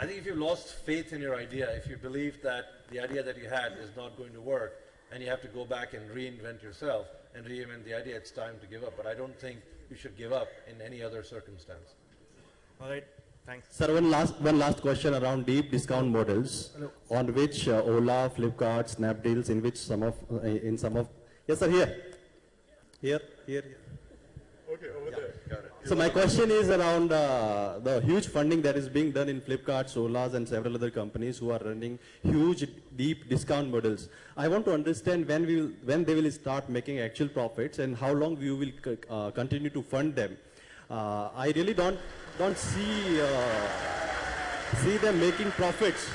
I think if you lost faith in your idea, if you believe that the idea that you had is not going to work, and you have to go back and reinvent yourself and reinvent the idea, it's time to give up. But I don't think you should give up in any other circumstance. All right. Thanks. Sir, one last question around deep discount models. Hello. On which Ola, Flipkart, Snapdeals, in which some of yes sir, here. Okay, over there. Got it. So my question is around the huge funding that is being done in Flipkart, Olas and several other companies who are running huge deep discount models. I want to understand when they will start making actual profits and how long you will continue to fund them. I really don't see them making profits.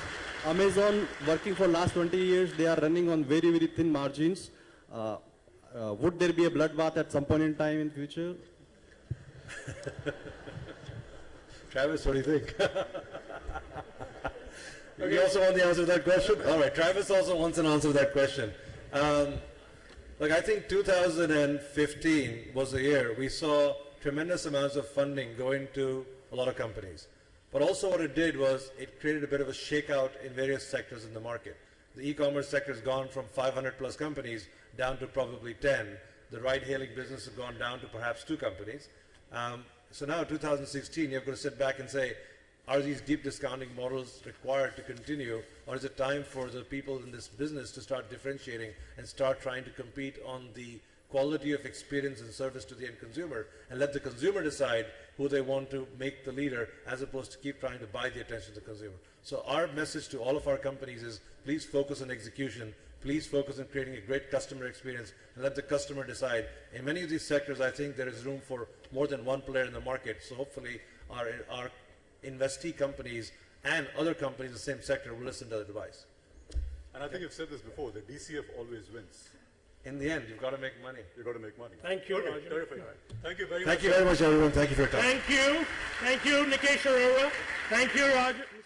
Amazon working for last 20 years, they are running on very, very thin margins. Would there be a bloodbath at some point in time in future? Travis, what do you think? You also want the answer to that question? All right, Travis also wants an answer to that question. Look, I think 2015 was the year we saw tremendous amounts of funding going to a lot of companies. But also what it did was it created a bit of a shakeout in various sectors in the market. The e-commerce sector has gone from 500 plus companies down to probably 10. The ride-hailing business has gone down to perhaps 2 companies. So now 2016, you've got to sit back and say, are these deep discounting models required to continue, or is it time for the people in this business to start differentiating and start trying to compete on the quality of experience and service to the end consumer, and let the consumer decide who they want to make the leader, as opposed to keep trying to buy the attention of the consumer. So our message to all of our companies is, please focus on execution, please focus on creating a great customer experience, and let the customer decide. In many of these sectors, I think there is room for more than one player in the market, so hopefully our investee companies and other companies in the same sector will listen to the advice. And I think you've said this before, the DCF always wins. In the end, you've got to make money. You've got to make money. Thank you, okay, Rajan. terrific. Thank you very much. Thank you very much, everyone. Thank you for your time. Thank you. Thank you, Nikesh Arora. Thank you, Rajan.